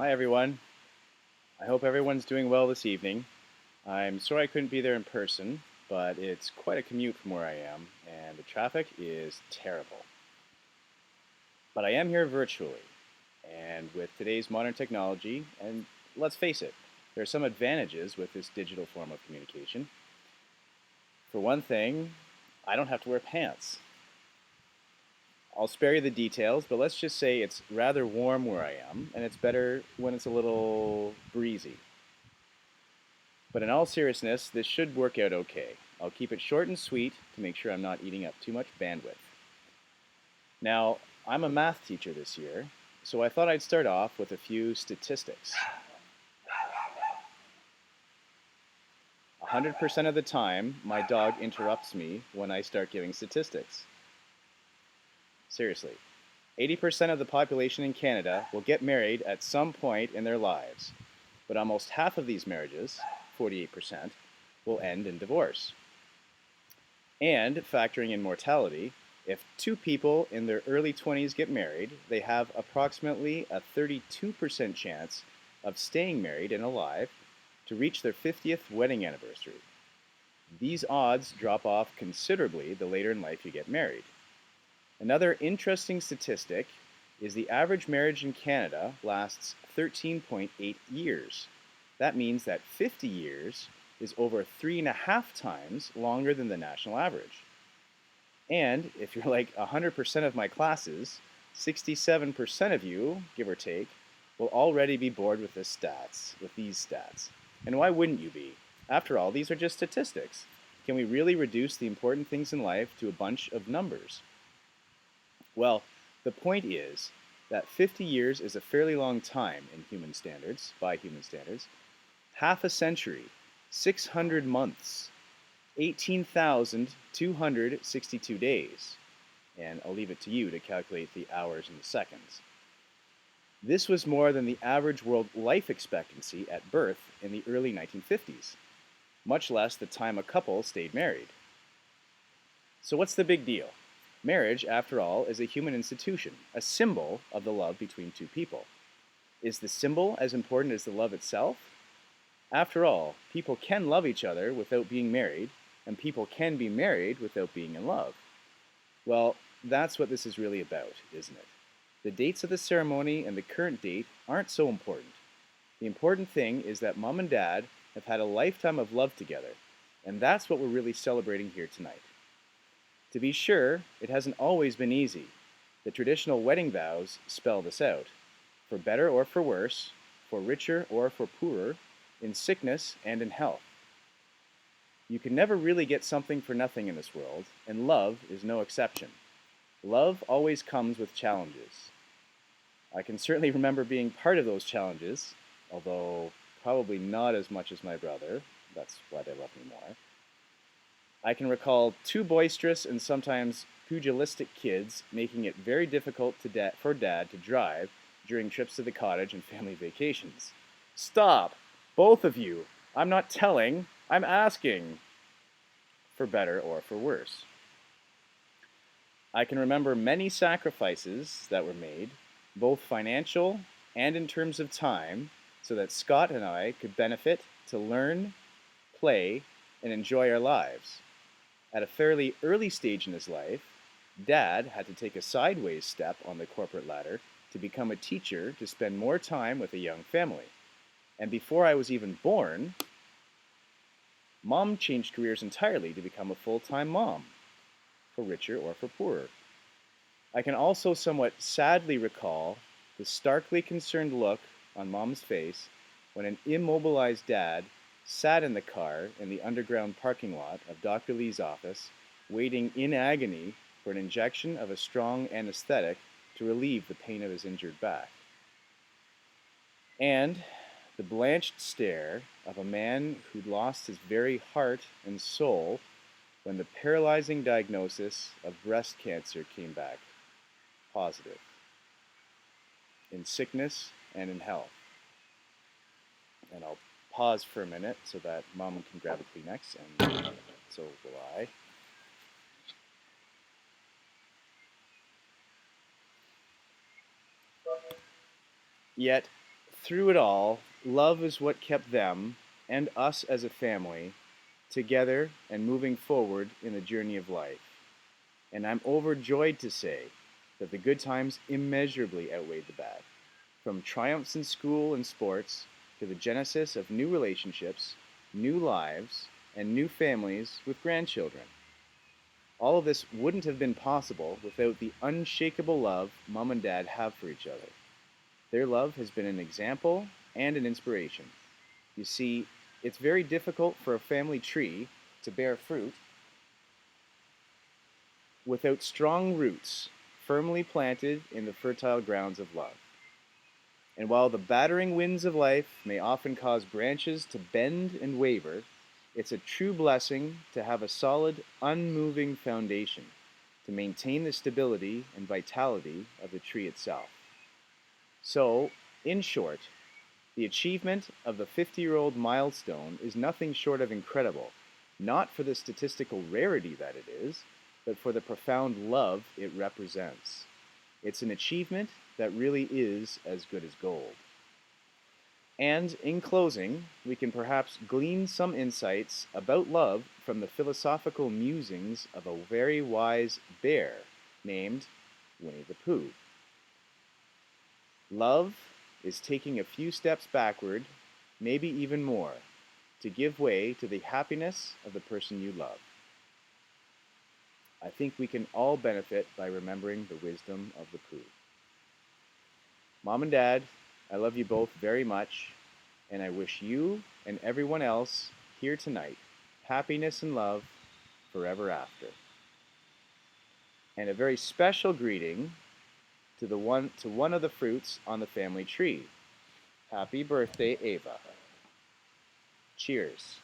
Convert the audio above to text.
Hi, everyone. I hope everyone's doing well this evening. I'm sorry I couldn't be there in person, but it's quite a commute from where I am, and the traffic is terrible. But I am here virtually, and with today's modern technology, and let's face it, there are some advantages with this digital form of communication. For one thing, I don't have to wear pants. I'll spare you the details, but let's just say it's rather warm where I am, and it's better when it's a little breezy. But in all seriousness, this should work out okay. I'll keep it short and sweet to make sure I'm not eating up too much bandwidth. Now, I'm a math teacher this year, so I thought I'd start off with a few statistics. 100% of the time, my dog interrupts me when I start giving statistics. Seriously, 80% of the population in Canada will get married at some point in their lives, but almost half of these marriages, 48%, will end in divorce. And factoring in mortality, if two people in their early 20s get married, they have approximately a 32% chance of staying married and alive to reach their 50th wedding anniversary. These odds drop off considerably the later in life you get married. Another interesting statistic is the average marriage in Canada lasts 13.8 years. That means that 50 years is over 3.5 times longer than the national average. And if you're like 100% of my classes, 67% of you, give or take, will already be bored with these stats. And why wouldn't you be? After all, these are just statistics. Can we really reduce the important things in life to a bunch of numbers? Well, the point is that 50 years is a fairly long time in human standards, by human standards. Half a century, 600 months, 18,262 days. And I'll leave it to you to calculate the hours and the seconds. This was more than the average world life expectancy at birth in the early 1950s, much less the time a couple stayed married. So what's the big deal? Marriage, after all, is a human institution, a symbol of the love between two people. Is the symbol as important as the love itself? After all, people can love each other without being married, and people can be married without being in love. Well, that's what this is really about, isn't it? The dates of the ceremony and the current date aren't so important. The important thing is that mom and dad have had a lifetime of love together, and that's what we're really celebrating here tonight. To be sure, it hasn't always been easy. The traditional wedding vows spell this out. For better or for worse, for richer or for poorer, in sickness and in health. You can never really get something for nothing in this world, and love is no exception. Love always comes with challenges. I can certainly remember being part of those challenges, although probably not as much as my brother. That's why they love me more. I can recall two boisterous and sometimes pugilistic kids making it very difficult for Dad to drive during trips to the cottage and family vacations. Stop! Both of you! I'm not telling, I'm asking! For better or for worse. I can remember many sacrifices that were made, both financial and in terms of time, so that Scott and I could benefit to learn, play, and enjoy our lives. At a fairly early stage in his life, Dad had to take a sideways step on the corporate ladder to become a teacher to spend more time with a young family. And before I was even born, Mom changed careers entirely to become a full-time mom, for richer or for poorer. I can also somewhat sadly recall the starkly concerned look on Mom's face when an immobilized Dad sat in the car in the underground parking lot of Dr. Lee's office, waiting in agony for an injection of a strong anesthetic to relieve the pain of his injured back. And the blanched stare of a man who'd lost his very heart and soul when the paralyzing diagnosis of breast cancer came back positive, in sickness and in health. And I'll pause for a minute so that Mom can grab a Kleenex, and so will I. Yet, Through it all, love is what kept them and us as a family together and moving forward in the journey of life. And I'm overjoyed to say that the good times immeasurably outweighed the bad. From triumphs in school and sports to the genesis of new relationships, new lives, and new families with grandchildren. All of this wouldn't have been possible without the unshakable love Mom and Dad have for each other. Their love has been an example and an inspiration. You see, it's very difficult for a family tree to bear fruit without strong roots firmly planted in the fertile grounds of love. And while the battering winds of life may often cause branches to bend and waver, it's a true blessing to have a solid, unmoving foundation to maintain the stability and vitality of the tree itself. So, in short, the achievement of the 50-year-old milestone is nothing short of incredible, not for the statistical rarity that it is, but for the profound love it represents. It's an achievement that really is as good as gold. And in closing, we can perhaps glean some insights about love from the philosophical musings of a very wise bear named Winnie the Pooh. Love is taking a few steps backward, maybe even more, to give way to the happiness of the person you love. I think we can all benefit by remembering the wisdom of the Pooh. Mom and Dad, I love you both very much, and I wish you and everyone else here tonight happiness and love forever after. And a very special greeting to one of the fruits on the family tree. Happy birthday, Ava. Cheers.